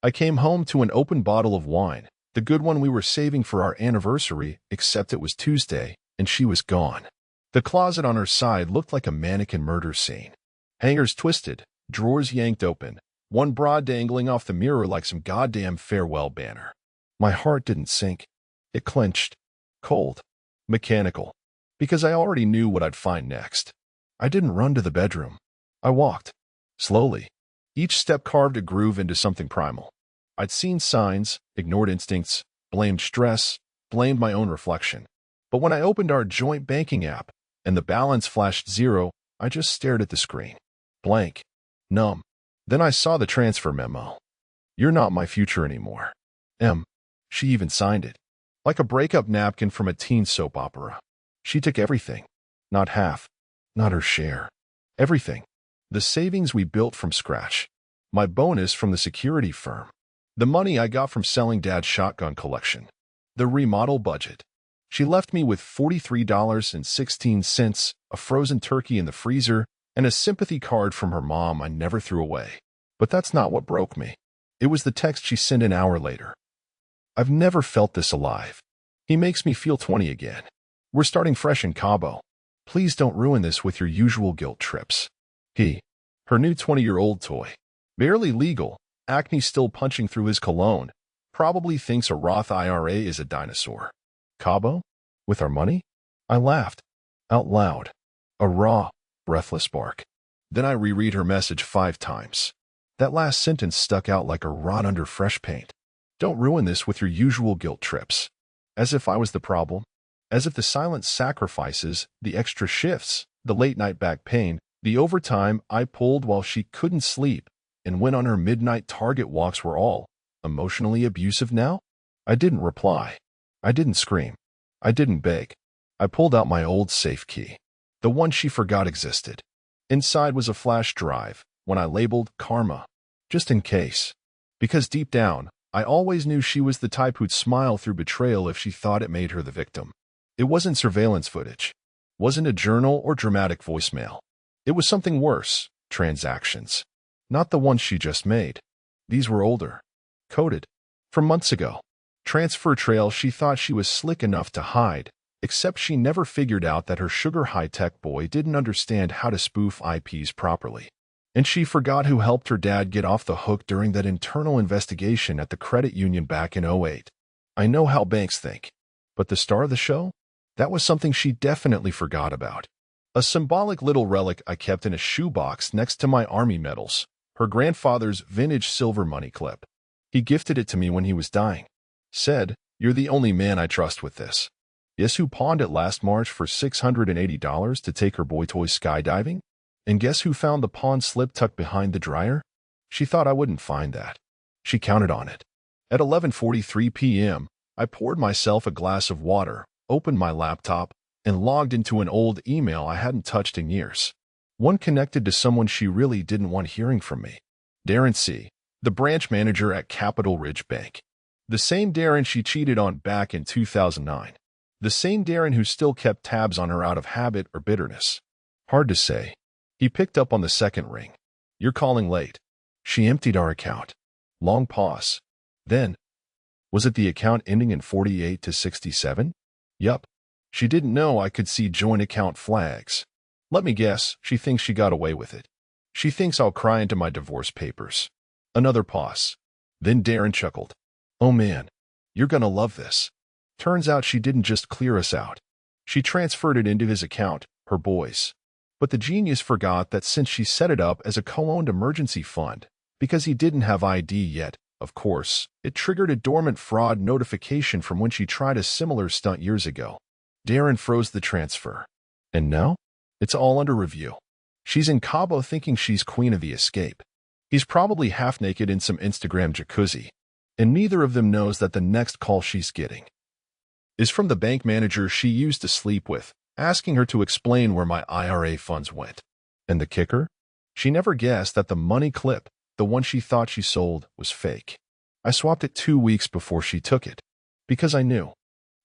I came home to an open bottle of wine, the good one we were saving for our anniversary, except it was Tuesday, and she was gone. The closet on her side looked like a mannequin murder scene. Hangers twisted, drawers yanked open, one bra dangling off the mirror like some goddamn farewell banner. My heart didn't sink. It clenched. Cold. Mechanical. Because I already knew what I'd find next. I didn't run to the bedroom. I walked. Slowly. Each step carved a groove into something primal. I'd seen signs, ignored instincts, blamed stress, blamed my own reflection. But when I opened our joint banking app, and the balance flashed 0, I just stared at the screen. Blank. Numb. Then I saw the transfer memo. You're not my future anymore. M. She even signed it. Like a breakup napkin from a teen soap opera. She took everything. Not half. Not her share. Everything. The savings we built from scratch. My bonus from the security firm. The money I got from selling Dad's shotgun collection. The remodel budget. She left me with $43.16, a frozen turkey in the freezer, and a sympathy card from her mom I never threw away. But that's not what broke me. It was the text she sent an hour later. I've never felt this alive. He makes me feel 20 again. We're starting fresh in Cabo. Please don't ruin this with your usual guilt trips. Her new 20-year-old toy. Barely legal, acne still punching through his cologne, probably thinks a Roth IRA is a dinosaur. Cabo? With our money? I laughed. Out loud. A raw, breathless bark. Then I reread her message 5 times. That last sentence stuck out like a rot under fresh paint. Don't ruin this with your usual guilt trips. As if I was the problem. As if the silent sacrifices, the extra shifts, the late-night back pain, the overtime I pulled while she couldn't sleep and went on her midnight Target walks were all emotionally abusive now? I didn't reply. I didn't scream. I didn't beg. I pulled out my old safe key. The one she forgot existed. Inside was a flash drive, one I labeled Karma. Just in case. Because deep down, I always knew she was the type who'd smile through betrayal if she thought it made her the victim. It wasn't surveillance footage. Wasn't a journal or dramatic voicemail. It was something worse. Transactions. Not the ones she just made. These were older. Coded. From months ago. Transfer trails she thought she was slick enough to hide, except she never figured out that her sugar high-tech boy didn't understand how to spoof IPs properly. And she forgot who helped her dad get off the hook during that internal investigation at the credit union back in '08. I know how banks think. But the star of the show? That was something she definitely forgot about. A symbolic little relic I kept in a shoebox next to my Army medals, her grandfather's vintage silver money clip. He gifted it to me when he was dying. Said, "You're the only man I trust with this." Guess who pawned it last March for $680 to take her boy toy skydiving? And guess who found the pawn slip tucked behind the dryer? She thought I wouldn't find that. She counted on it. At 11:43 p.m., I poured myself a glass of water, opened my laptop, and logged into an old email I hadn't touched in years. One connected to someone she really didn't want hearing from me. Darren C., the branch manager at Capital Ridge Bank. The same Darren she cheated on back in 2009. The same Darren who still kept tabs on her out of habit or bitterness. Hard to say. He picked up on the second ring. "You're calling late." She emptied our account. Long pause. Then, was it the account ending in 48 to 67? Yup. She didn't know I could see joint account flags. Let me guess, she thinks she got away with it. She thinks I'll cry into my divorce papers. Another pause. Then Darren chuckled. "Oh man, you're gonna love this." Turns out she didn't just clear us out. She transferred it into his account, her boy's. But the genius forgot that since she set it up as a co-owned emergency fund, because he didn't have ID yet, of course, it triggered a dormant fraud notification from when she tried a similar stunt years ago. Darren froze the transfer. And now? It's all under review. She's in Cabo thinking she's queen of the escape. He's probably half naked in some Instagram jacuzzi. And neither of them knows that the next call she's getting is from the bank manager she used to sleep with, asking her to explain where my IRA funds went. And the kicker? She never guessed that the money clip, the one she thought she sold, was fake. I swapped it 2 weeks before she took it. Because I knew.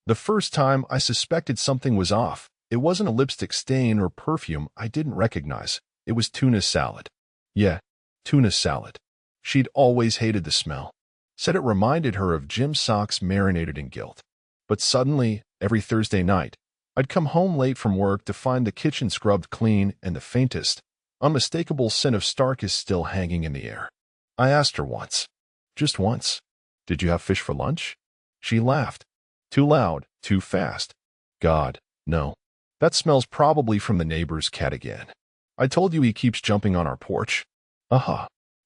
The first time I suspected something was off, it wasn't a lipstick stain or perfume I didn't recognize. It was tuna salad. Yeah, tuna salad. She'd always hated the smell. Said it reminded her of gym socks marinated in guilt. But suddenly, every Thursday night, I'd come home late from work to find the kitchen scrubbed clean and the faintest, unmistakable scent of Stark is still hanging in the air. I asked her once, just once, "Did you have fish for lunch?" She laughed. Too loud, too fast. God, no. That smell's probably from the neighbor's cat again. I told you he keeps jumping on our porch.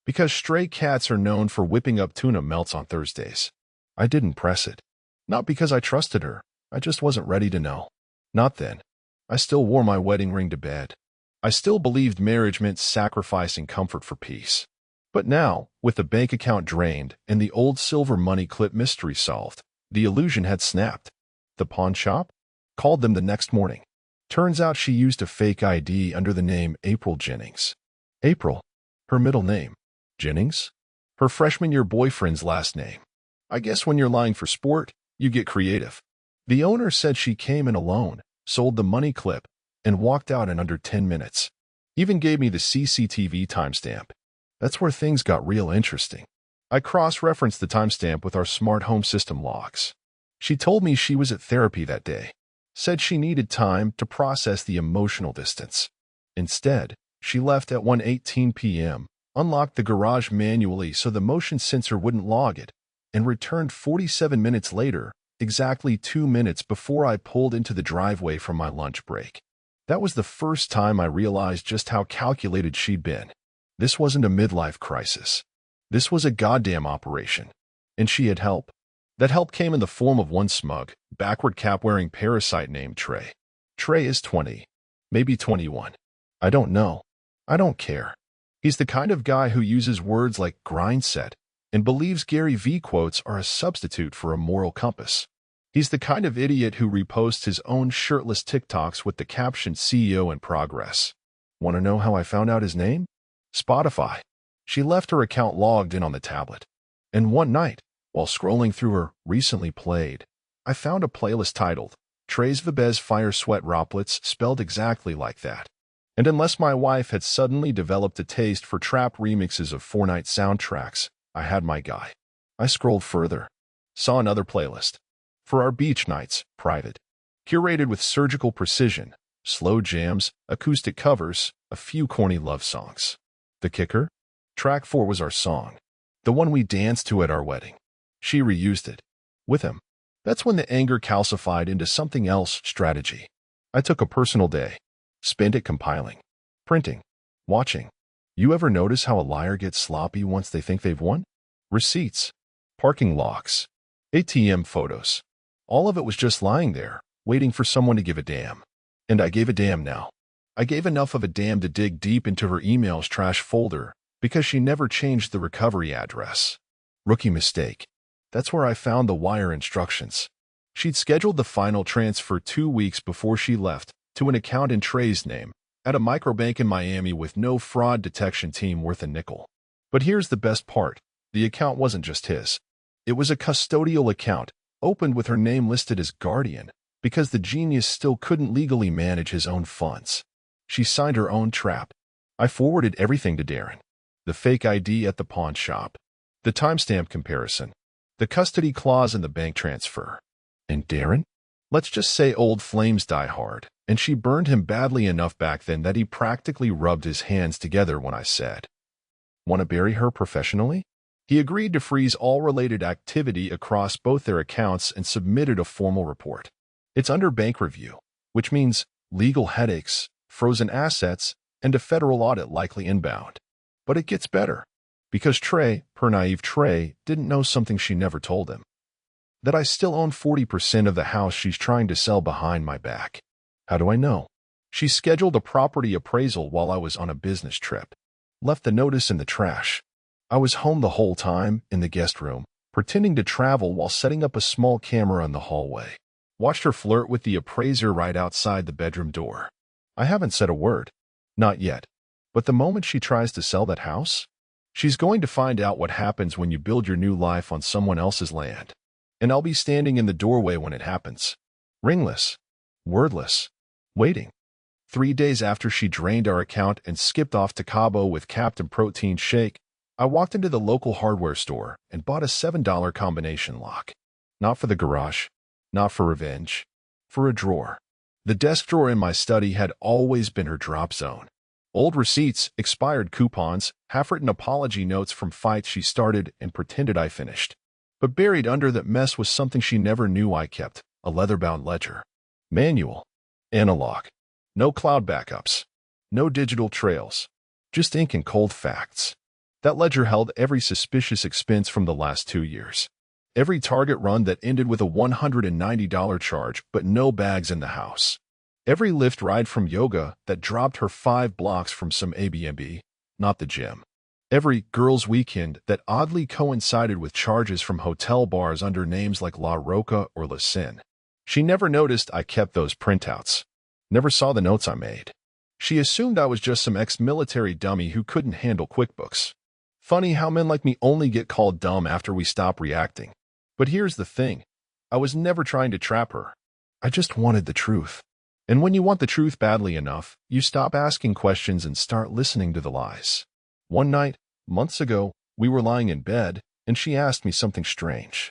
Because stray cats are known for whipping up tuna melts on Thursdays. I didn't press it. Not because I trusted her. I just wasn't ready to know. Not then. I still wore my wedding ring to bed. I still believed marriage meant sacrificing comfort for peace. But now, with the bank account drained and the old silver money clip mystery solved, the illusion had snapped. The pawn shop? Called them the next morning. Turns out she used a fake ID under the name April Jennings. April. Her middle name. Jennings? Her freshman year boyfriend's last name. I guess when you're lying for sport, you get creative. The owner said she came in alone, sold the money clip, and walked out in under 10 minutes. Even gave me the CCTV timestamp. That's where things got real interesting. I cross-referenced the timestamp with our smart home system logs. She told me she was at therapy that day. Said she needed time to process the emotional distance. Instead, she left at 1:18 p.m., unlocked the garage manually so the motion sensor wouldn't log it, and returned 47 minutes later, exactly 2 minutes before I pulled into the driveway from my lunch break. That was the first time I realized just how calculated she'd been. This wasn't a midlife crisis. This was a goddamn operation. And she had help. That help came in the form of one smug, backward cap-wearing parasite named Trey. Trey is 20, maybe 21. I don't know. I don't care. He's the kind of guy who uses words like grind set and believes Gary Vee quotes are a substitute for a moral compass. He's the kind of idiot who reposts his own shirtless TikToks with the caption CEO in progress. Want to know how I found out his name? Spotify. She left her account logged in on the tablet. And one night, while scrolling through her recently played, I found a playlist titled Trey's Vibez Fire Sweat Droplets, spelled exactly like that. And unless my wife had suddenly developed a taste for trap remixes of Fortnite soundtracks, I had my guy. I scrolled further. Saw another playlist. For our beach nights, private. Curated with surgical precision, slow jams, acoustic covers, a few corny love songs. The kicker? Track 4 was our song. The one we danced to at our wedding. She reused it. With him. That's when the anger calcified into something else, strategy. I took a personal day. Spent it compiling. Printing. Watching. You ever notice how a liar gets sloppy once they think they've won? Receipts. Parking logs. ATM photos. All of it was just lying there, waiting for someone to give a damn. And I gave a damn now. I gave enough of a damn to dig deep into her email's trash folder because she never changed the recovery address. Rookie mistake. That's where I found the wire instructions. She'd scheduled the final transfer 2 weeks before she left to an account in Trey's name at a microbank in Miami with no fraud detection team worth a nickel. But here's the best part. The account wasn't just his. It was a custodial account, opened with her name listed as guardian, because the genius still couldn't legally manage his own funds. She signed her own trap. I forwarded everything to Darren. The fake ID at the pawn shop. The timestamp comparison. The custody clause in the bank transfer. And Darren? Let's just say old flames die hard, and she burned him badly enough back then that he practically rubbed his hands together when I said, "Want to bury her professionally?" He agreed to freeze all related activity across both their accounts and submitted a formal report. It's under bank review, which means legal headaches, frozen assets, and a federal audit likely inbound. But it gets better. Because Trey, per naive Trey, didn't know something she never told him. That I still own 40% of the house she's trying to sell behind my back. How do I know? She scheduled a property appraisal while I was on a business trip. Left the notice in the trash. I was home the whole time, in the guest room, pretending to travel while setting up a small camera in the hallway. Watched her flirt with the appraiser right outside the bedroom door. I haven't said a word. Not yet. But the moment she tries to sell that house, she's going to find out what happens when you build your new life on someone else's land. And I'll be standing in the doorway when it happens. Ringless. Wordless. Waiting. 3 days after she drained our account and skipped off to Cabo with Captain Protein Shake, I walked into the local hardware store and bought a $7 combination lock. Not for the garage, not for revenge, for a drawer. The desk drawer in my study had always been her drop zone. Old receipts, expired coupons, half-written apology notes from fights she started and pretended I finished. But buried under that mess was something she never knew I kept, a leather-bound ledger. Manual. Analog. No cloud backups. No digital trails. Just ink and cold facts. That ledger held every suspicious expense from the last 2 years. Every Target run that ended with a $190 charge but no bags in the house. Every Lyft ride from yoga that dropped her 5 blocks from some Airbnb, not the gym. Every girls' weekend that oddly coincided with charges from hotel bars under names like La Roca or La Sin. She never noticed I kept those printouts. Never saw the notes I made. She assumed I was just some ex-military dummy who couldn't handle QuickBooks. Funny how men like me only get called dumb after we stop reacting. But here's the thing. I was never trying to trap her. I just wanted the truth. And when you want the truth badly enough, you stop asking questions and start listening to the lies. One night, months ago, we were lying in bed, and she asked me something strange.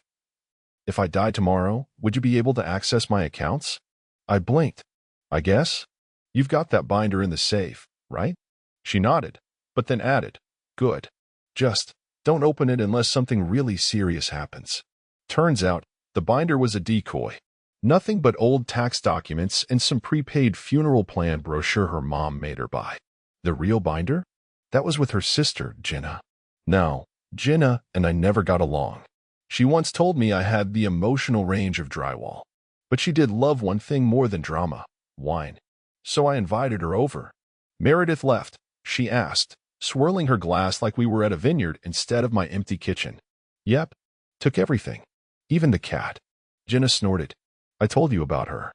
If I died tomorrow, would you be able to access my accounts? I blinked. I guess. You've got that binder in the safe, right? She nodded, but then added, good. Just don't open it unless something really serious happens. Turns out, the binder was a decoy. Nothing but old tax documents and some prepaid funeral plan brochure her mom made her buy. The real binder? That was with her sister, Jenna. Now, Jenna and I never got along. She once told me I had the emotional range of drywall. But she did love one thing more than drama, wine. So I invited her over. Meredith left, she asked, swirling her glass like we were at a vineyard instead of my empty kitchen. Yep, took everything. Even the cat. Jenna snorted. I told you about her.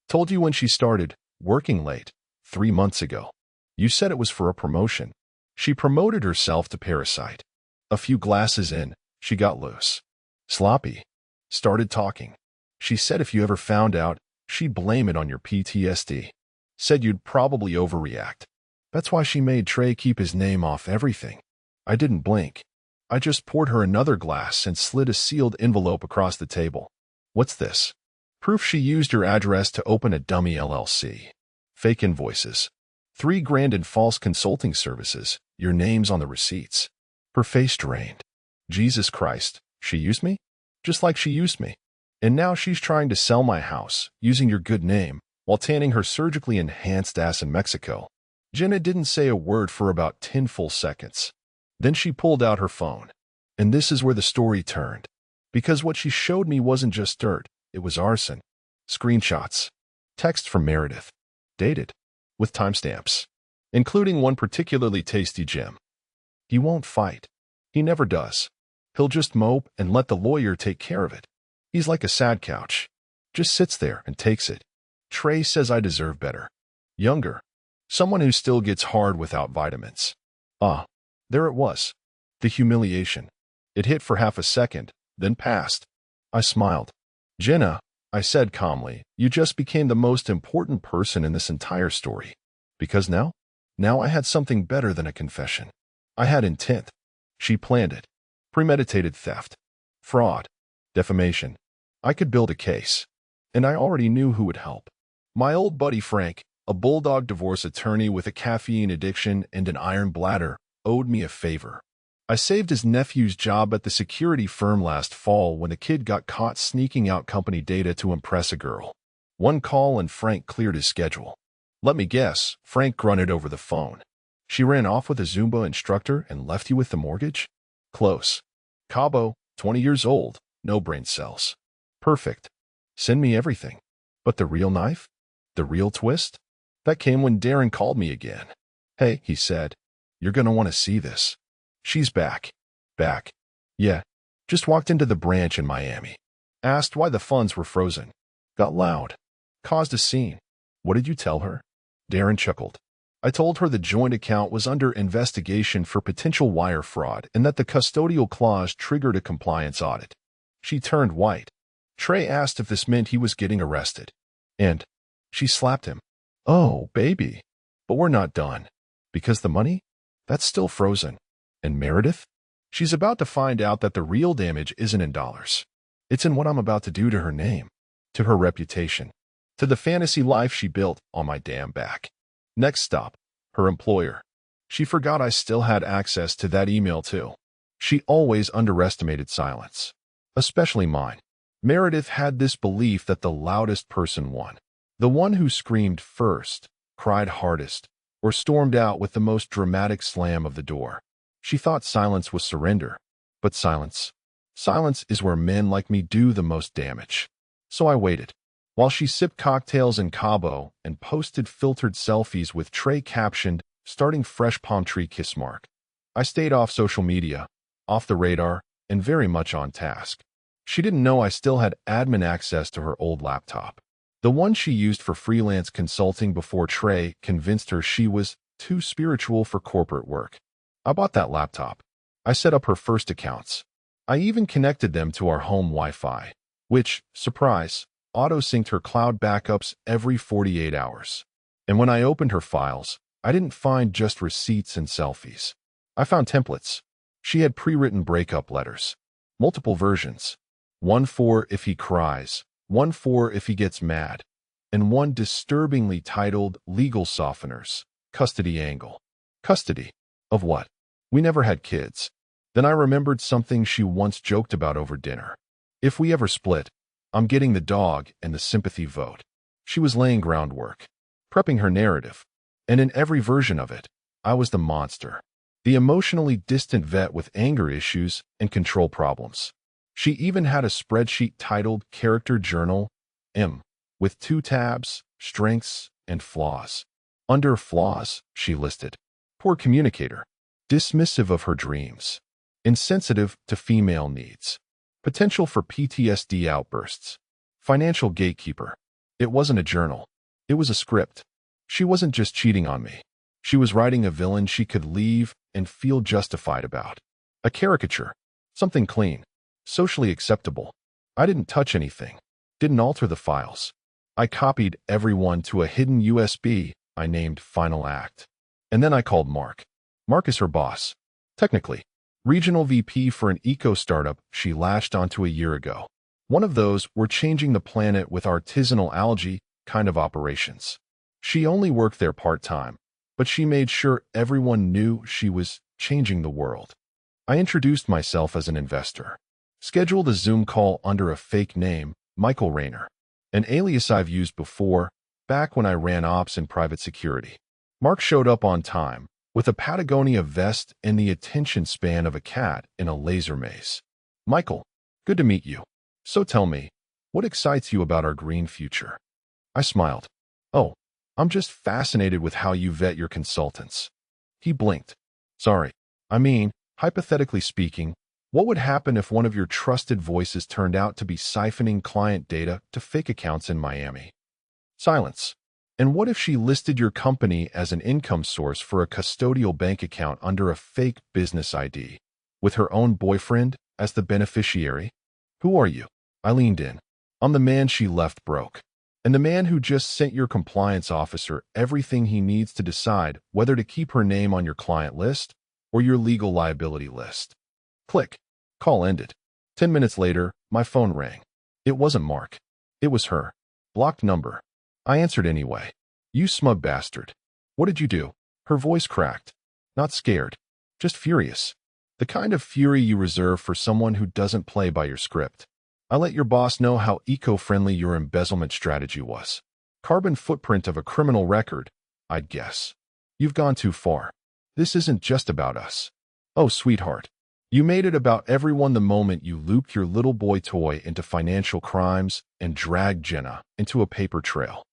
Told you when she started, working late, 3 months ago. You said it was for a promotion. She promoted herself to parasite. A few glasses in, she got loose. Sloppy. Started talking. She said if you ever found out, she'd blame it on your PTSD. Said you'd probably overreact. That's why she made Trey keep his name off everything. I didn't blink. I just poured her another glass and slid a sealed envelope across the table. What's this? Proof she used your address to open a dummy LLC. Fake invoices. $3,000 in false consulting services. Your name's on the receipts. Her face drained. Jesus Christ, she used me? Just like she used me. And now she's trying to sell my house, using your good name, while tanning her surgically enhanced ass in Mexico. Jenna didn't say a word for about 10 full seconds. Then she pulled out her phone. And this is where the story turned. Because what she showed me wasn't just dirt, it was arson. Screenshots. Text from Meredith. Dated. With timestamps. Including one particularly tasty gem. He won't fight. He never does. He'll just mope and let the lawyer take care of it. He's like a sad couch. Just sits there and takes it. Trey says I deserve better. Younger. Someone who still gets hard without vitamins. There it was. The humiliation. It hit for half a second, then passed. I smiled. Jenna, I said calmly, you just became the most important person in this entire story. Because now I had something better than a confession. I had intent. She planned it. Premeditated theft. Fraud. Defamation. I could build a case. And I already knew who would help. My old buddy Frank, a bulldog divorce attorney with a caffeine addiction and an iron bladder, owed me a favor. I saved his nephew's job at the security firm last fall when a kid got caught sneaking out company data to impress a girl. One call and Frank cleared his schedule. Let me guess, Frank grunted over the phone. She ran off with a Zumba instructor and left you with the mortgage? Close. Cabo, 20 years old, no brain cells. Perfect. Send me everything. But the real knife? The real twist? That came when Darren called me again. Hey, he said, you're gonna want to see this. She's back. Back. Yeah. Just walked into the branch in Miami. Asked why the funds were frozen. Got loud. Caused a scene. What did you tell her? Darren chuckled. I told her the joint account was under investigation for potential wire fraud and that the custodial clause triggered a compliance audit. She turned white. Trey asked if this meant he was getting arrested. And she slapped him. Oh, baby. But we're not done. Because the money? That's still frozen. And Meredith? She's about to find out that the real damage isn't in dollars. It's in what I'm about to do to her name, to her reputation, to the fantasy life she built on my damn back. Next stop, her employer. She forgot I still had access to that email too. She always underestimated silence, especially mine. Meredith had this belief that the loudest person won. The one who screamed first, cried hardest, or stormed out with the most dramatic slam of the door. She thought silence was surrender, but silence is where men like me do the most damage. So I waited, while she sipped cocktails in Cabo and posted filtered selfies with tray captioned, "Starting fresh palm tree kiss mark." I stayed off social media, off the radar, and very much on task. She didn't know I still had admin access to her old laptop. The one she used for freelance consulting before Trey convinced her she was too spiritual for corporate work. I bought that laptop. I set up her first accounts. I even connected them to our home Wi-Fi, which, surprise, auto-synced her cloud backups every 48 hours. And when I opened her files, I didn't find just receipts and selfies. I found templates. She had pre-written breakup letters, multiple versions. One for if he cries, one for if he gets mad, and one disturbingly titled Legal Softeners, Custody Angle. Custody? Of what? We never had kids. Then I remembered something she once joked about over dinner. If we ever split, I'm getting the dog and the sympathy vote. She was laying groundwork, prepping her narrative, and in every version of it, I was the monster, the emotionally distant vet with anger issues and control problems. She even had a spreadsheet titled Character Journal, M, with 2 tabs, strengths and flaws. Under flaws, she listed poor communicator, dismissive of her dreams, insensitive to female needs, potential for PTSD outbursts, financial gatekeeper. It wasn't a journal. It was a script. She wasn't just cheating on me. She was writing a villain she could leave and feel justified about. A caricature, something clean, socially acceptable. I didn't touch anything, didn't alter the files. I copied everyone to a hidden USB I named Final Act. And then I called Mark. Mark is her boss. Technically, regional VP for an eco startup she latched onto a year ago. One of those "we're changing the planet with artisanal algae" kind of operations. She only worked there part-time, but she made sure everyone knew she was changing the world. I introduced myself as an investor, scheduled a Zoom call under a fake name, Michael Rayner, an alias I've used before, back when I ran ops in private security. Mark showed up on time, with a Patagonia vest and the attention span of a cat in a laser maze. "Michael, good to meet you. So tell me, what excites you about our green future?" I smiled. "Oh, I'm just fascinated with how you vet your consultants." He blinked. "Sorry. I mean, hypothetically speaking, what would happen if one of your trusted voices turned out to be siphoning client data to fake accounts in Miami?" Silence. "And what if she listed your company as an income source for a custodial bank account under a fake business ID, with her own boyfriend as the beneficiary?" "Who are you?" I leaned in. "I'm the man she left broke, and the man who just sent your compliance officer everything he needs to decide whether to keep her name on your client list or your legal liability list." Click. Call ended. 10 minutes later, my phone rang. It wasn't Mark. It was her. Blocked number. I answered anyway. "You smug bastard. What did you do?" Her voice cracked. Not scared. Just furious. The kind of fury you reserve for someone who doesn't play by your script. "I let your boss know how eco-friendly your embezzlement strategy was. Carbon footprint of a criminal record, I'd guess. You've gone too far. This isn't just about us." "Oh, sweetheart. You made it about everyone the moment you looped your little boy toy into financial crimes and dragged Jenna into a paper trail.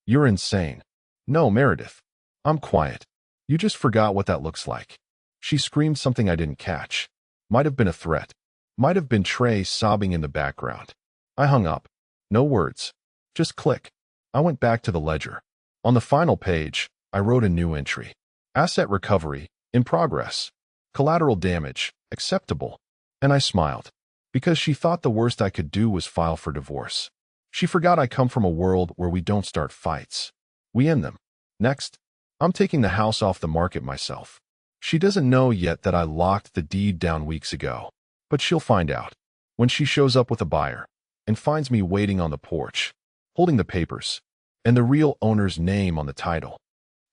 You're insane." "No, Meredith. I'm quiet. You just forgot what that looks like." She screamed something I didn't catch. Might have been a threat. Might have been Trey sobbing in the background. I hung up. No words. Just click. I went back to the ledger. On the final page, I wrote a new entry. Asset recovery, in progress. Collateral damage, acceptable. And I smiled, because she thought the worst I could do was file for divorce. She forgot I come from a world where we don't start fights. We end them. Next, I'm taking the house off the market myself. She doesn't know yet that I locked the deed down weeks ago, but she'll find out when she shows up with a buyer and finds me waiting on the porch, holding the papers and the real owner's name on the title.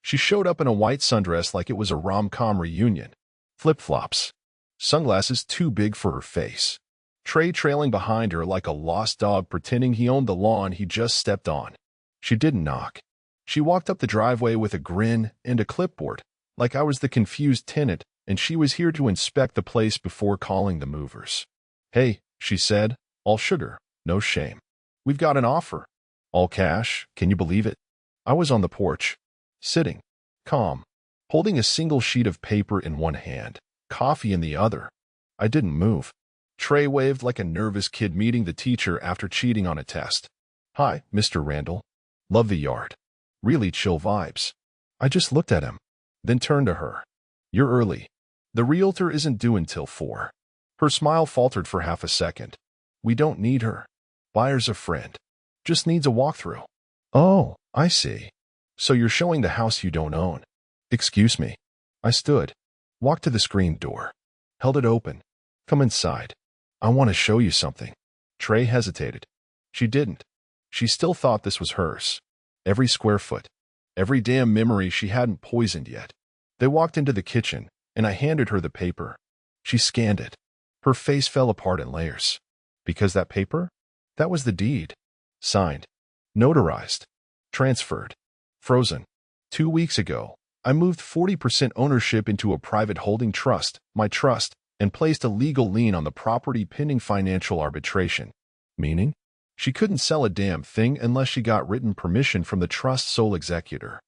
She showed up in a white sundress like it was a rom-com reunion, flip-flops, sunglasses too big for her face, Trey trailing behind her like a lost dog pretending he owned the lawn he just stepped on. She didn't knock. She walked up the driveway with a grin and a clipboard, like I was the confused tenant and she was here to inspect the place before calling the movers. "Hey," she said, all sugar, no shame. "We've got an offer. All cash, can you believe it?" I was on the porch, sitting, calm, holding a single sheet of paper in one hand, coffee in the other. I didn't move. Trey waved like a nervous kid meeting the teacher after cheating on a test. "Hi, Mr. Randall. Love the yard. Really chill vibes." I just looked at him, then turned to her. "You're early. The realtor isn't due until 4. Her smile faltered for half a second. "We don't need her. Buyer's a friend. Just needs a walkthrough." "Oh, I see. So you're showing the house you don't own." "Excuse me." I stood, walked to the screen door, held it open. "Come inside. I want to show you something." Trey hesitated. She didn't. She still thought this was hers. Every square foot. Every damn memory she hadn't poisoned yet. They walked into the kitchen, and I handed her the paper. She scanned it. Her face fell apart in layers. Because that paper? That was the deed. Signed. Notarized. Transferred. Frozen. 2 weeks ago, I moved 40% ownership into a private holding trust, my trust, and placed a legal lien on the property pending financial arbitration. Meaning? She couldn't sell a damn thing unless she got written permission from the trust's sole executor.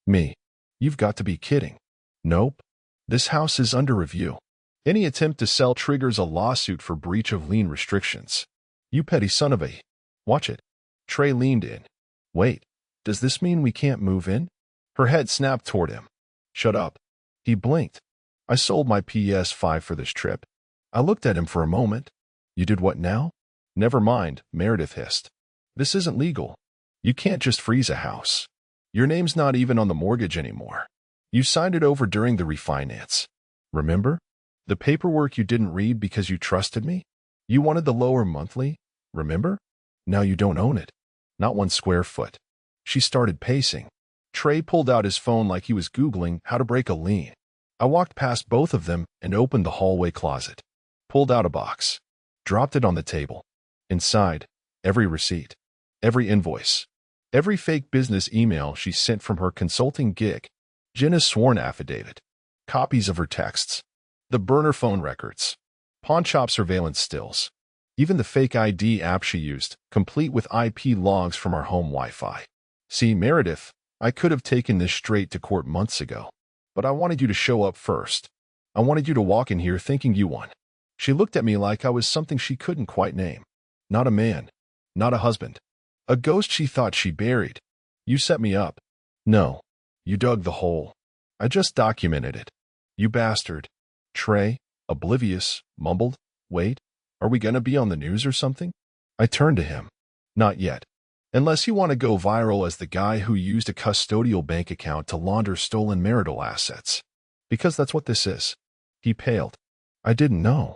Me. You've got to be kidding. Nope. This house is under review. Any attempt to sell triggers a lawsuit for breach of lien restrictions. You petty son of a... Watch it. Trey leaned in. "Wait, does this mean we can't move in?" Her head snapped toward him. "Shut up." He blinked. "I sold my PS5 for this trip." I looked at him for a moment. "You did what now?" "Never mind," Meredith hissed. "This isn't legal. You can't just freeze a house. Your name's not even on the mortgage anymore. You signed it over during the refinance. Remember? The paperwork you didn't read because you trusted me? You wanted the lower monthly, remember? Now you don't own it. Not 1 square foot." She started pacing. Trey pulled out his phone like he was Googling how to break a lien. I walked past both of them and opened the hallway closet. Pulled out a box. Dropped it on the table. Inside, every receipt. Every invoice. Every fake business email she sent from her consulting gig. Jenna's sworn affidavit. Copies of her texts. The burner phone records. Pawn shop surveillance stills. Even the fake ID app she used, complete with IP logs from our home Wi-Fi. "See, Meredith, I could have taken this straight to court months ago. But I wanted you to show up first. I wanted you to walk in here thinking you won." She looked at me like I was something she couldn't quite name. Not a man. Not a husband. A ghost she thought she buried. "You set me up." "No. You dug the hole. I just documented it." "You bastard." Trey, oblivious, mumbled, "Wait, are we gonna be on the news or something?" I turned to him. "Not yet. Unless you want to go viral as the guy who used a custodial bank account to launder stolen marital assets. Because that's what this is." He paled. "I didn't know."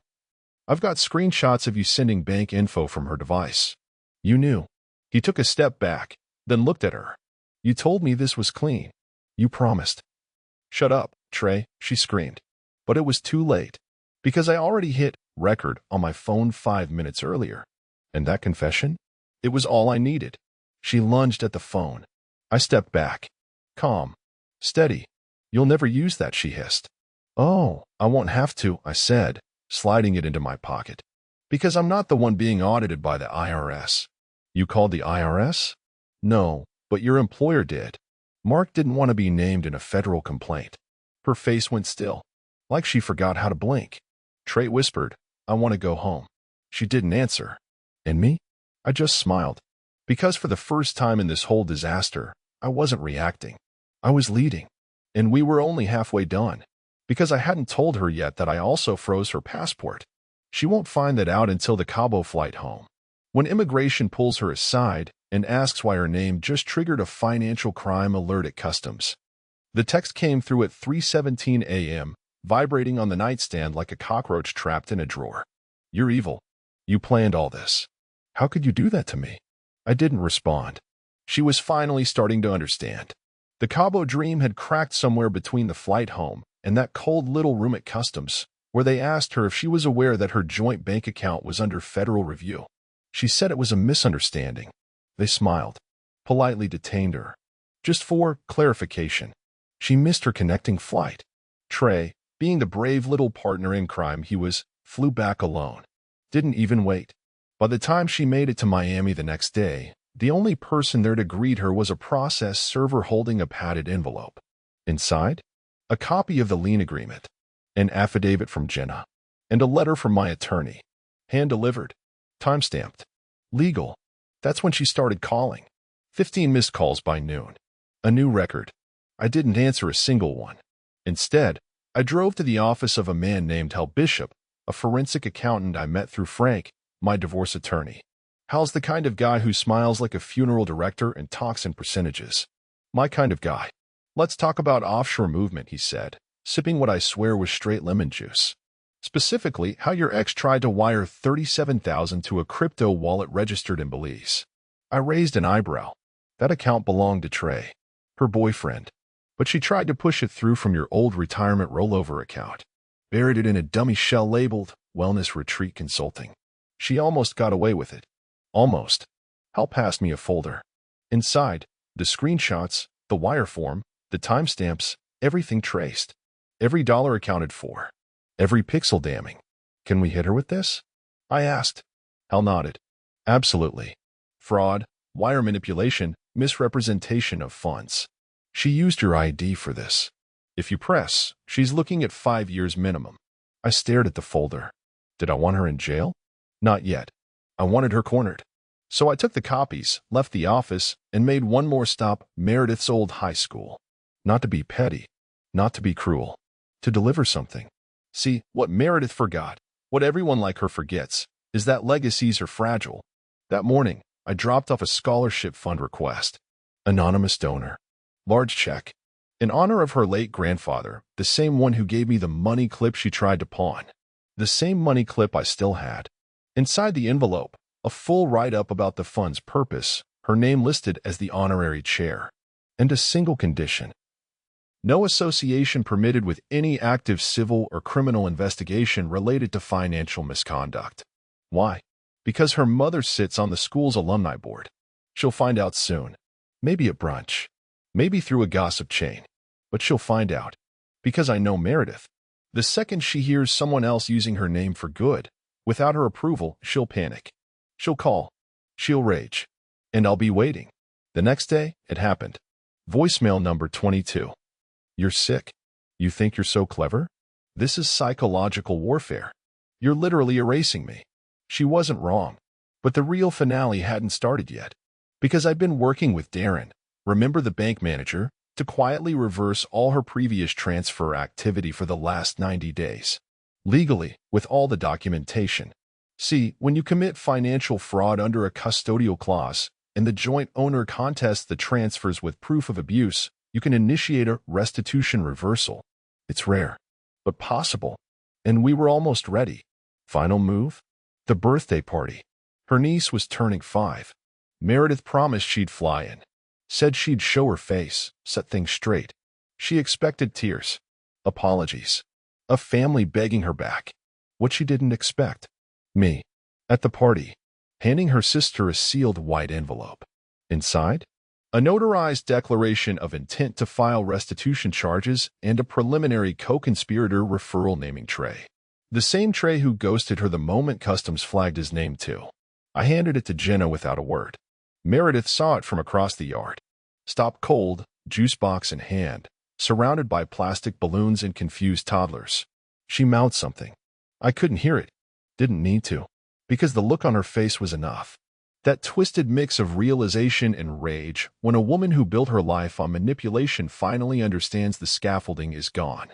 "I've got screenshots of you sending bank info from her device." "You knew." He took a step back, then looked at her. "You told me this was clean. You promised." "Shut up, Trey," she screamed. But it was too late, because I already hit record on my phone 5 minutes earlier. And that confession? It was all I needed. She lunged at the phone. I stepped back. "Calm. Steady. You'll never use that," she hissed. "Oh, I won't have to," I said, sliding it into my pocket. "Because I'm not the one being audited by the IRS." "You called the IRS?" "No, but your employer did. Mark didn't want to be named in a federal complaint." Her face went still, like she forgot how to blink. Trey whispered, "I want to go home." She didn't answer. And me? I just smiled. Because for the first time in this whole disaster, I wasn't reacting. I was leading. And we were only halfway done. Because I hadn't told her yet that I also froze her passport. She won't find that out until the Cabo flight home. When immigration pulls her aside and asks why her name just triggered a financial crime alert at customs. The text came through at 3:17 a.m., vibrating on the nightstand like a cockroach trapped in a drawer. You're evil. You planned all this. How could you do that to me? I didn't respond. She was finally starting to understand. The Cabo dream had cracked somewhere between the flight home and that cold little room at customs, where they asked her if she was aware that her joint bank account was under federal review. She said it was a misunderstanding. They smiled, politely detained her. Just for clarification, she missed her connecting flight. Trey, being the brave little partner in crime he was, flew back alone. Didn't even wait. By the time she made it to Miami the next day, the only person there to greet her was a process server holding a padded envelope. Inside, a copy of the lien agreement, an affidavit from Jenna, and a letter from my attorney. Hand-delivered, time-stamped, legal. That's when she started calling. 15 missed calls by noon. A new record. I didn't answer a single one. Instead, I drove to the office of a man named Hal Bishop, a forensic accountant I met through Frank, my divorce attorney. Hal's the kind of guy who smiles like a funeral director and talks in percentages. My kind of guy. Let's talk about offshore movement, he said, sipping what I swear was straight lemon juice. Specifically, how your ex tried to wire $37,000 to a crypto wallet registered in Belize. I raised an eyebrow. That account belonged to Trey, her boyfriend, but she tried to push it through from your old retirement rollover account. Buried it in a dummy shell labeled Wellness Retreat Consulting. She almost got away with it. Almost. Hal passed me a folder. Inside, the screenshots, the wire form, the timestamps, everything traced. Every dollar accounted for. Every pixel damning. Can we hit her with this? I asked. Hal nodded. Absolutely. Fraud, wire manipulation, misrepresentation of funds. She used your ID for this. If you press, she's looking at 5 years minimum. I stared at the folder. Did I want her in jail? Not yet. I wanted her cornered. So I took the copies, left the office, and made one more stop, Meredith's old high school. Not to be petty, not to be cruel, to deliver something. See, what Meredith forgot, what everyone like her forgets, is that legacies are fragile. That morning, I dropped off a scholarship fund request. Anonymous donor. Large check. In honor of her late grandfather, the same one who gave me the money clip she tried to pawn. The same money clip I still had. Inside the envelope, a full write-up about the fund's purpose, her name listed as the honorary chair. And a single condition. No association permitted with any active civil or criminal investigation related to financial misconduct. Why? Because her mother sits on the school's alumni board. She'll find out soon. Maybe at brunch. Maybe through a gossip chain. But she'll find out. Because I know Meredith. The second she hears someone else using her name for good, without her approval, she'll panic. She'll call. She'll rage. And I'll be waiting. The next day, it happened. Voicemail number 22. You're sick. You think you're so clever? This is psychological warfare. You're literally erasing me. She wasn't wrong. But the real finale hadn't started yet. Because I'd been working with Darren, remember the bank manager, to quietly reverse all her previous transfer activity for the last 90 days. Legally, with all the documentation. See, when you commit financial fraud under a custodial clause, and the joint owner contests the transfers with proof of abuse, you can initiate a restitution reversal. It's rare, but possible. And we were almost ready. Final move? The birthday party. Her niece was turning 5. Meredith promised she'd fly in. Said she'd show her face, set things straight. She expected tears. Apologies. A family begging her back. What she didn't expect. Me. At the party. Handing her sister a sealed white envelope. Inside? A notarized declaration of intent to file restitution charges and a preliminary co-conspirator referral naming Trey. The same Trey who ghosted her the moment customs flagged his name too. I handed it to Jenna without a word. Meredith saw it from across the yard. Stopped cold, juice box in hand, surrounded by plastic balloons and confused toddlers. She mouthed something. I couldn't hear it. Didn't need to. Because the look on her face was enough. That twisted mix of realization and rage when a woman who built her life on manipulation finally understands the scaffolding is gone.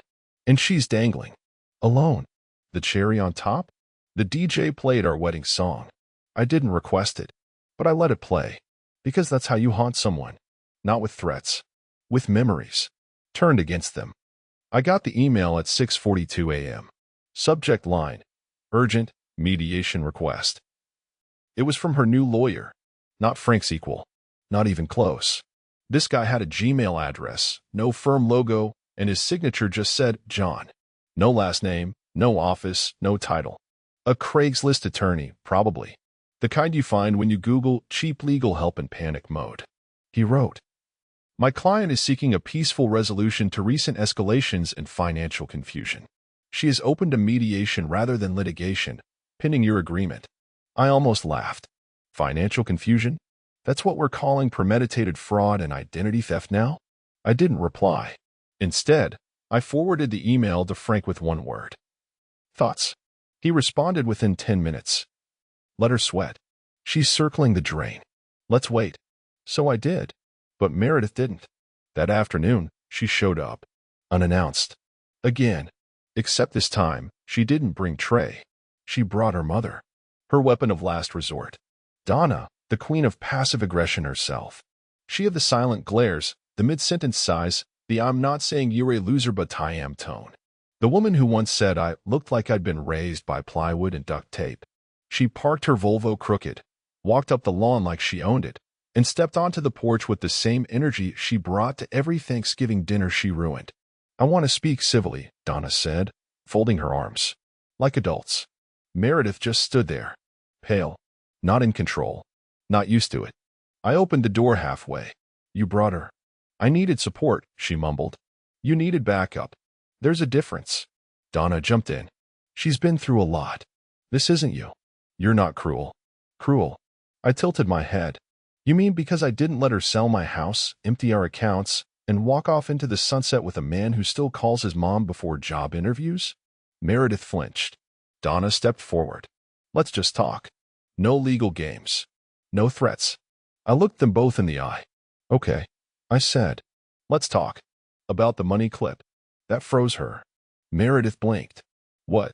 And she's dangling. Alone. The cherry on top? The DJ played our wedding song. I didn't request it, but I let it play. Because that's how you haunt someone. Not with threats. With memories. Turned against them. I got the email at 6:42 a.m. Subject line, urgent, mediation request. It was from her new lawyer, not Frank's equal, not even close. This guy had a Gmail address, no firm logo, and his signature just said John. No last name, no office, no title. A Craigslist attorney, probably. The kind you find when you Google cheap legal help in panic mode. He wrote, "My client is seeking a peaceful resolution to recent escalations and financial confusion. She is open to mediation rather than litigation, pending your agreement." I almost laughed. Financial confusion? That's what we're calling premeditated fraud and identity theft now? I didn't reply. Instead, I forwarded the email to Frank with one word. Thoughts? He responded within 10 minutes. Let her sweat. She's circling the drain. Let's wait. So I did. But Meredith didn't. That afternoon, she showed up. Unannounced. Again. Except this time, she didn't bring Trey. She brought her mother. Her weapon of last resort. Donna, the queen of passive aggression herself. She of the silent glares, the mid-sentence sighs, the "I'm not saying you're a loser but I am" tone. The woman who once said I looked like I'd been raised by plywood and duct tape. She parked her Volvo crooked, walked up the lawn like she owned it, and stepped onto the porch with the same energy she brought to every Thanksgiving dinner she ruined. "I want to speak civilly," Donna said, folding her arms. Like adults. Meredith just stood there. Pale. Not in control. Not used to it. I opened the door halfway. "You brought her." "I needed support," she mumbled. "You needed backup. There's a difference." Donna jumped in. "She's been through a lot. This isn't you. You're not cruel." "Cruel?" I tilted my head. "You mean because I didn't let her sell my house, empty our accounts, and walk off into the sunset with a man who still calls his mom before job interviews?" Meredith flinched. Donna stepped forward. "Let's just talk. No legal games. No threats." I looked them both in the eye. "Okay," I said. "Let's talk. About the money clip." That froze her. Meredith blinked. "What?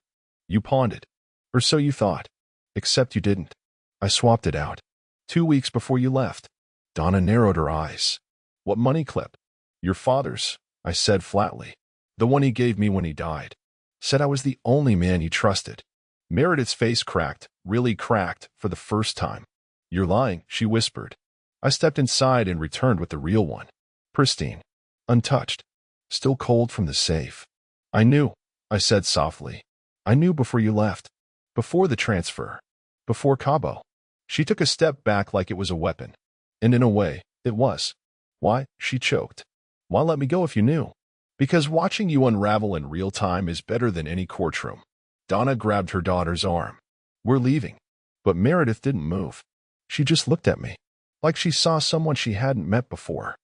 You pawned it. Or so you thought. Except you didn't. I swapped it out. 2 weeks before you left." Donna narrowed her eyes. "What money clip?" "Your father's," I said flatly. "The one he gave me when he died. Said I was the only man he trusted." Meredith's face cracked, really cracked, for the first time. "You're lying," she whispered. I stepped inside and returned with the real one. Pristine. Untouched. Still cold from the safe. "I knew," I said softly. "I knew before you left. Before the transfer. Before Cabo." She took a step back like it was a weapon. And in a way, it was. "Why?" she choked. "Why let me go if you knew?" "Because watching you unravel in real time is better than any courtroom." Donna grabbed her daughter's arm. "We're leaving." But Meredith didn't move. She just looked at me. Like she saw someone she hadn't met before.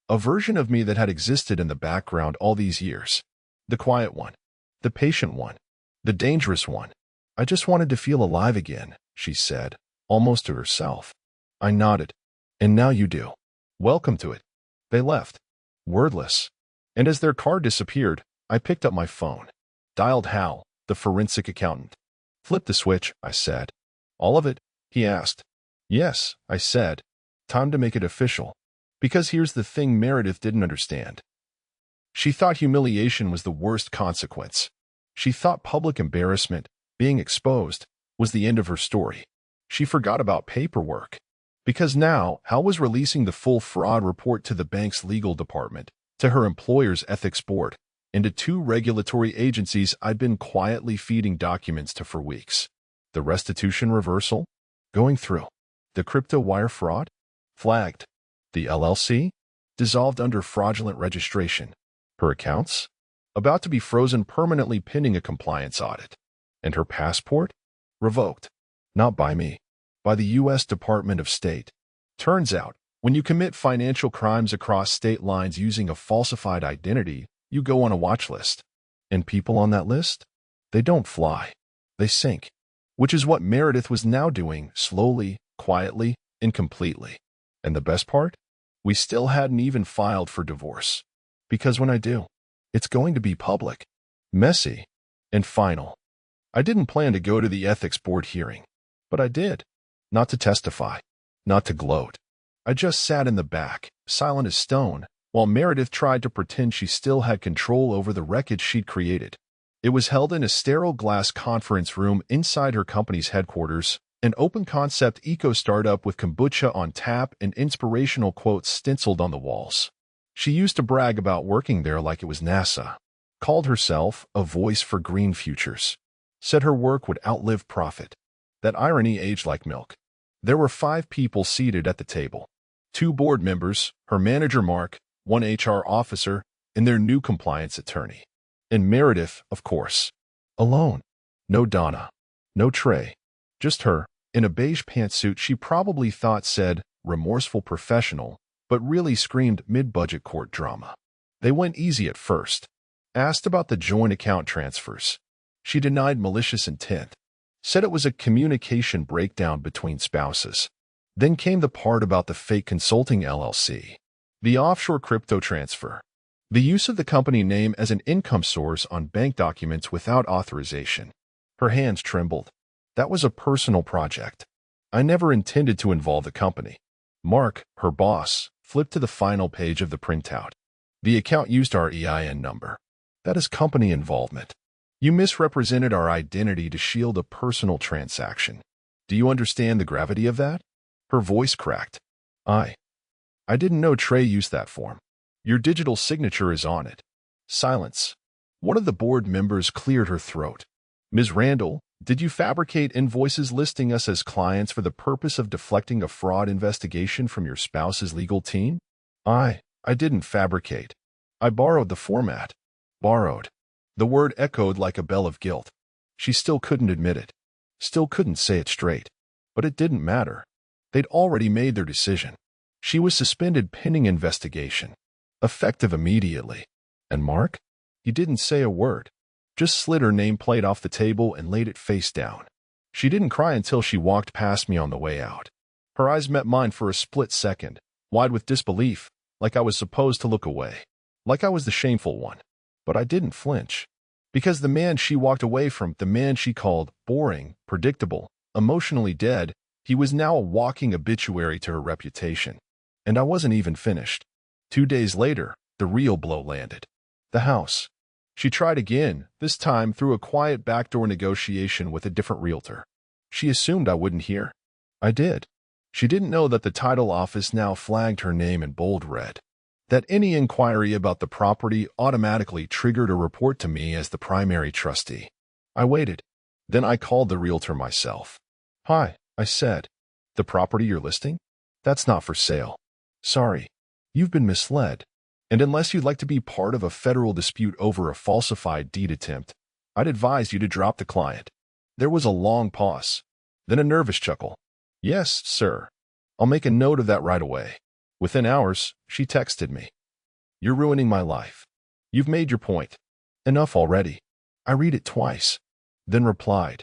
A version of me that had existed in the background all these years. The quiet one. The patient one. The dangerous one. "I just wanted to feel alive again," she said, almost to herself. I nodded. "And now you do. Welcome to it." They left. Wordless. And as their car disappeared, I picked up my phone. Dialed Hal, the forensic accountant. "Flip the switch," I said. "All of it?" he asked. "Yes," I said. "Time to make it official." Because here's the thing Meredith didn't understand. She thought humiliation was the worst consequence. She thought public embarrassment, being exposed, was the end of her story. She forgot about paperwork. Because now, Hal was releasing the full fraud report to the bank's legal department, to her employer's ethics board, and to 2 regulatory agencies I'd been quietly feeding documents to for weeks. The restitution reversal? Going through. The crypto wire fraud? Flagged. The LLC? Dissolved under fraudulent registration. Her accounts? About to be frozen permanently pending a compliance audit. And her passport? Revoked. Not by me. By the U.S. Department of State. Turns out, when you commit financial crimes across state lines using a falsified identity, you go on a watch list. And people on that list? They don't fly. They sink. Which is what Meredith was now doing, slowly, quietly, incompletely. And the best part? We still hadn't even filed for divorce. Because when I do, it's going to be public, messy, and final. I didn't plan to go to the ethics board hearing, but I did. Not to testify, not to gloat. I just sat in the back, silent as stone, while Meredith tried to pretend she still had control over the wreckage she'd created. It was held in a sterile glass conference room inside her company's headquarters, an open-concept eco-startup with kombucha on tap and inspirational quotes stenciled on the walls. She used to brag about working there like it was NASA, called herself a voice for green futures, said her work would outlive profit. That irony aged like milk. There were 5 people seated at the table. 2 board members, her manager Mark, 1 HR officer, and their new compliance attorney. And Meredith, of course. Alone. No Donna. No Trey. Just her, in a beige pantsuit she probably thought said, remorseful professional, but really screamed mid-budget court drama. They went easy at first. Asked about the joint account transfers. She denied malicious intent. Said it was a communication breakdown between spouses. Then came the part about the fake consulting LLC. The offshore crypto transfer. The use of the company name as an income source on bank documents without authorization. Her hands trembled. That was a personal project. I never intended to involve the company. Mark, her boss, flipped to the final page of the printout. The account used our EIN number. That is company involvement. You misrepresented our identity to shield a personal transaction. Do you understand the gravity of that? Her voice cracked. I didn't know Trey used that form. Your digital signature is on it. Silence. One of the board members cleared her throat. Ms. Randall, did you fabricate invoices listing us as clients for the purpose of deflecting a fraud investigation from your spouse's legal team? I didn't fabricate. I borrowed the format. Borrowed. The word echoed like a bell of guilt. She still couldn't admit it. Still couldn't say it straight. But it didn't matter. They'd already made their decision. She was suspended pending investigation. Effective immediately. And Mark? He didn't say a word. Just slid her nameplate off the table and laid it face down. She didn't cry until she walked past me on the way out. Her eyes met mine for a split second, wide with disbelief, like I was supposed to look away. Like I was the shameful one. But I didn't flinch. Because the man she walked away from, the man she called boring, predictable, emotionally dead, he was now a walking obituary to her reputation. And I wasn't even finished. 2 days later, the real blow landed. The house. She tried again, this time through a quiet backdoor negotiation with a different realtor. She assumed I wouldn't hear. I did. She didn't know that the title office now flagged her name in bold red. That any inquiry about the property automatically triggered a report to me as the primary trustee. I waited. Then I called the realtor myself. Hi, I said. The property you're listing? That's not for sale. Sorry. You've been misled. And unless you'd like to be part of a federal dispute over a falsified deed attempt, I'd advise you to drop the client. There was a long pause. Then a nervous chuckle. Yes, sir. I'll make a note of that right away. Within hours, she texted me. You're ruining my life. You've made your point. Enough already. I read it twice. Then replied.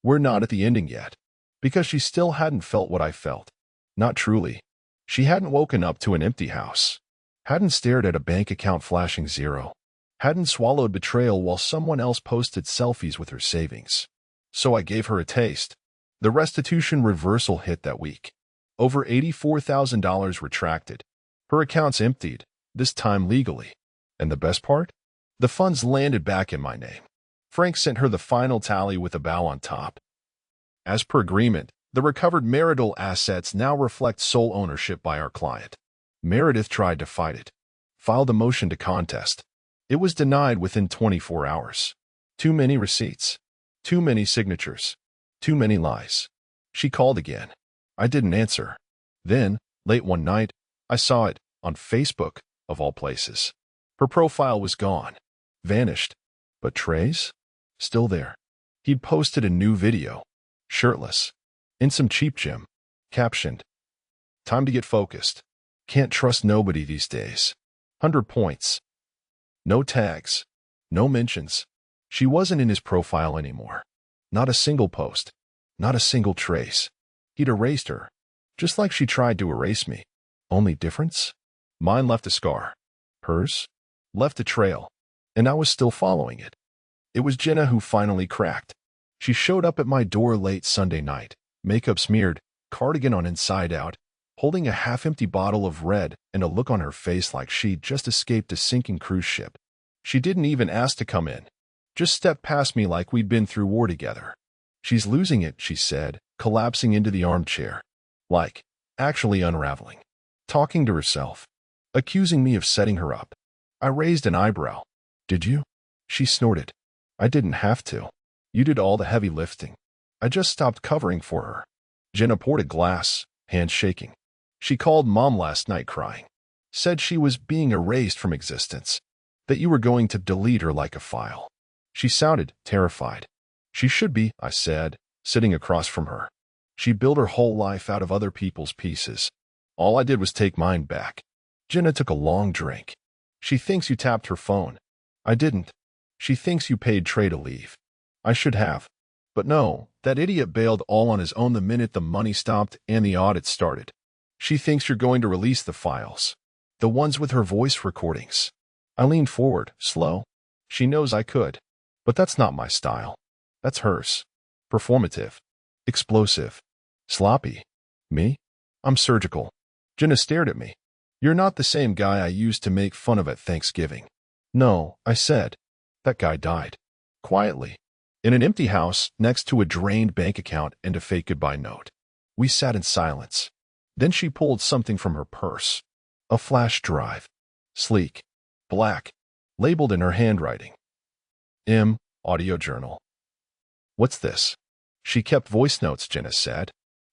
We're not at the ending yet. Because she still hadn't felt what I felt. Not truly. She hadn't woken up to an empty house. Hadn't stared at a bank account flashing zero. Hadn't swallowed betrayal while someone else posted selfies with her savings. So I gave her a taste. The restitution reversal hit that week. Over $84,000 retracted. Her accounts emptied, this time legally. And the best part? The funds landed back in my name. Frank sent her the final tally with a bow on top. As per agreement, the recovered marital assets now reflect sole ownership by our client. Meredith tried to fight it. Filed a motion to contest. It was denied within 24 hours. Too many receipts. Too many signatures. Too many lies. She called again. I didn't answer. Then, late one night, I saw it, on Facebook, of all places. Her profile was gone. Vanished. But Trey's? Still there. He'd posted a new video. Shirtless. In some cheap gym. Captioned. Time to get focused. Can't trust nobody these days. 100 points. No tags. No mentions. She wasn't in his profile anymore. Not a single post. Not a single trace. He'd erased her. Just like she tried to erase me. Only difference? Mine left a scar. Hers? Left a trail. And I was still following it. It was Jenna who finally cracked. She showed up at my door late Sunday night, makeup smeared, cardigan on inside out, holding a half-empty bottle of red and a look on her face like she'd just escaped a sinking cruise ship. She didn't even ask to come in. Just stepped past me like we'd been through war together. "She's losing it," she said, collapsing into the armchair. Like, actually unraveling. Talking to herself. Accusing me of setting her up. I raised an eyebrow. "Did you?" She snorted. "I didn't have to. You did all the heavy lifting. I just stopped covering for her." Jenna poured a glass, hands shaking. "She called Mom last night crying. Said she was being erased from existence. That you were going to delete her like a file." She sounded terrified. "She should be," I said, sitting across from her. "She built her whole life out of other people's pieces. All I did was take mine back." Jenna took a long drink. "She thinks you tapped her phone." "I didn't." "She thinks you paid Trey to leave." "I should have. But no, that idiot bailed all on his own the minute the money stopped and the audit started. She thinks you're going to release the files. The ones with her voice recordings." I leaned forward, slow. "She knows I could. But that's not my style. That's hers. Performative. Explosive. Sloppy. Me? I'm surgical." Jenna stared at me. "You're not the same guy I used to make fun of at Thanksgiving." "No," I said. "That guy died. Quietly. In an empty house next to a drained bank account and a fake goodbye note." We sat in silence. Then she pulled something from her purse. A flash drive. Sleek. Black. Labeled in her handwriting. Audio journal. "What's this?" "She kept voice notes," Jenna said.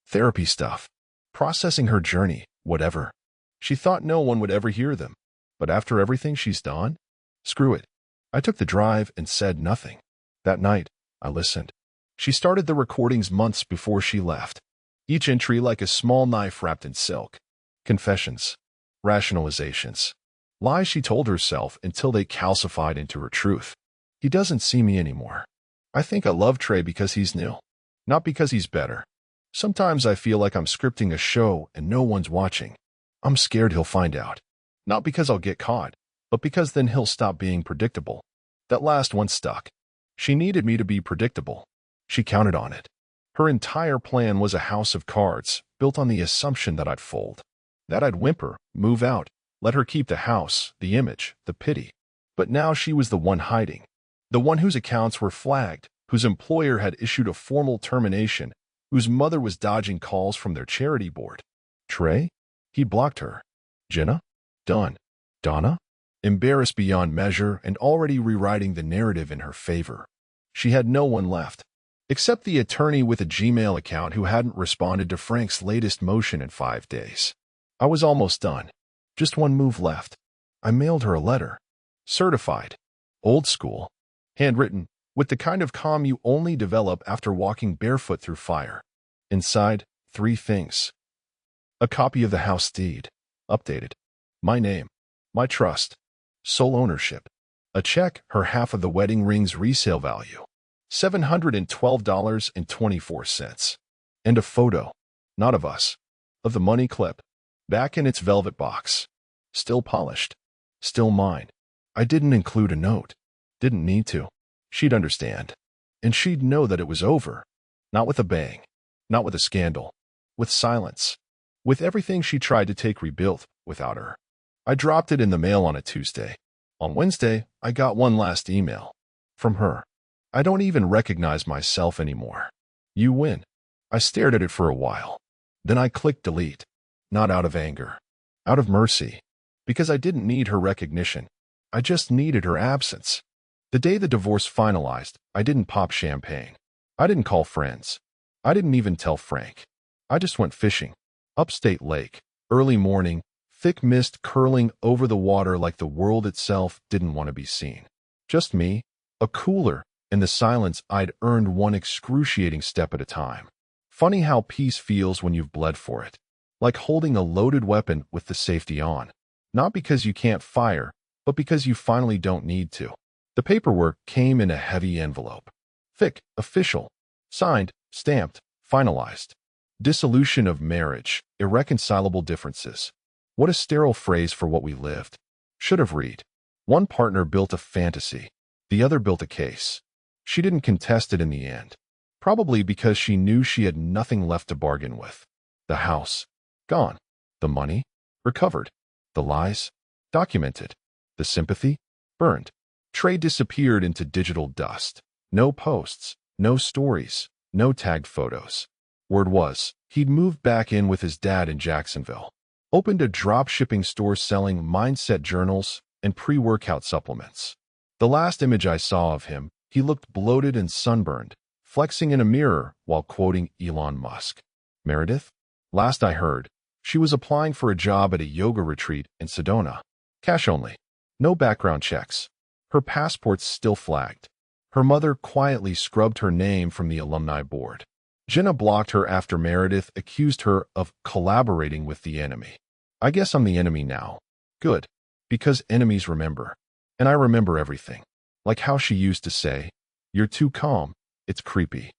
"Therapy stuff. Processing her journey, whatever. She thought no one would ever hear them. But after everything she's done? Screw it." I took the drive and said nothing. That night, I listened. She started the recordings months before she left. Each entry like a small knife wrapped in silk. Confessions. Rationalizations. Lies she told herself until they calcified into her truth. "He doesn't see me anymore. I think I love Trey because he's new. Not because he's better. Sometimes I feel like I'm scripting a show and no one's watching. I'm scared he'll find out. Not because I'll get caught, but because then he'll stop being predictable." That last one stuck. She needed me to be predictable. She counted on it. Her entire plan was a house of cards, built on the assumption that I'd fold. That I'd whimper, move out, let her keep the house, the image, the pity. But now she was the one hiding. The one whose accounts were flagged, whose employer had issued a formal termination, whose mother was dodging calls from their charity board. Trey? He blocked her. Jenna? Done. Donna? Embarrassed beyond measure and already rewriting the narrative in her favor. She had no one left. Except the attorney with a Gmail account who hadn't responded to Frank's latest motion in 5 days. I was almost done. Just one move left. I mailed her a letter. Certified. Old school. Handwritten, with the kind of calm you only develop after walking barefoot through fire. Inside, 3 things. A copy of the house deed. Updated. My name. My trust. Sole ownership. A check, her half of the wedding ring's resale value. $712.24. And a photo. Not of us. Of the money clip. Back in its velvet box. Still polished. Still mine. I didn't include a note. Didn't need to. She'd understand. And she'd know that it was over. Not with a bang. Not with a scandal. With silence. With everything she tried to take rebuilt without her. I dropped it in the mail on a Tuesday. On Wednesday, I got one last email. From her. I don't even recognize myself anymore. You win. I stared at it for a while. Then I clicked delete. Not out of anger. Out of mercy. Because I didn't need her recognition. I just needed her absence. The day the divorce finalized, I didn't pop champagne. I didn't call friends. I didn't even tell Frank. I just went fishing. Upstate Lake. Early morning. Thick mist curling over the water like the world itself didn't want to be seen. Just me, a cooler, and the silence I'd earned one excruciating step at a time. Funny how peace feels when you've bled for it. Like holding a loaded weapon with the safety on. Not because you can't fire, but because you finally don't need to. The paperwork came in a heavy envelope. Thick, official. Signed, stamped, finalized. Dissolution of marriage, irreconcilable differences. What a sterile phrase for what we lived. Should have read. One partner built a fantasy. The other built a case. She didn't contest it in the end. Probably because she knew she had nothing left to bargain with. The house. Gone. The money? Recovered. The lies? Documented. The sympathy? Burned. Trey disappeared into digital dust. No posts, no stories, no tagged photos. Word was, he'd moved back in with his dad in Jacksonville. Opened a drop-shipping store selling mindset journals and pre-workout supplements. The last image I saw of him, he looked bloated and sunburned, flexing in a mirror while quoting Elon Musk. Meredith? Last I heard, she was applying for a job at a yoga retreat in Sedona. Cash only. No background checks. Her passport's still flagged. Her mother quietly scrubbed her name from the alumni board. Jenna blocked her after Meredith accused her of collaborating with the enemy. I guess I'm the enemy now. Good. Because enemies remember. And I remember everything. Like how she used to say, "You're too calm, it's creepy."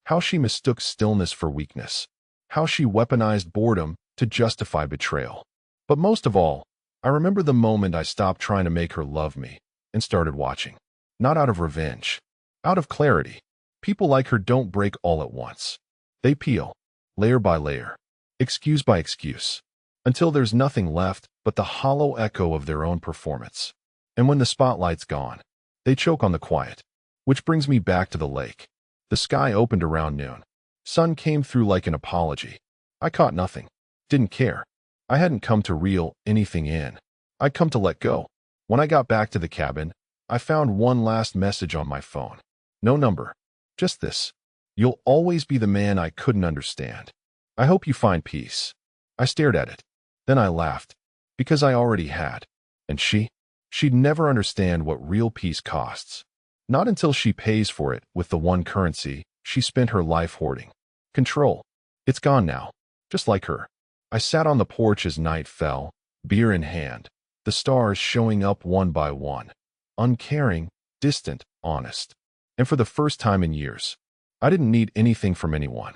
How she mistook stillness for weakness. How she weaponized boredom to justify betrayal. But most of all, I remember the moment I stopped trying to make her love me and started watching. Not out of revenge. Out of clarity. People like her don't break all at once. They peel, layer by layer, excuse by excuse, until there's nothing left but the hollow echo of their own performance. And when the spotlight's gone, they choke on the quiet. Which brings me back to the lake. The sky opened around noon. Sun came through like an apology. I caught nothing. Didn't care. I hadn't come to reel anything in. I'd come to let go. When I got back to the cabin, I found one last message on my phone. No number. Just this. You'll always be the man I couldn't understand. I hope you find peace. I stared at it. Then I laughed. Because I already had. And she'd never understand what real peace costs. Not until she pays for it with the one currency she spent her life hoarding. Control. It's gone now. Just like her. I sat on the porch as night fell, beer in hand, the stars showing up one by one. Uncaring, distant, honest. And for the first time in years, I didn't need anything from anyone.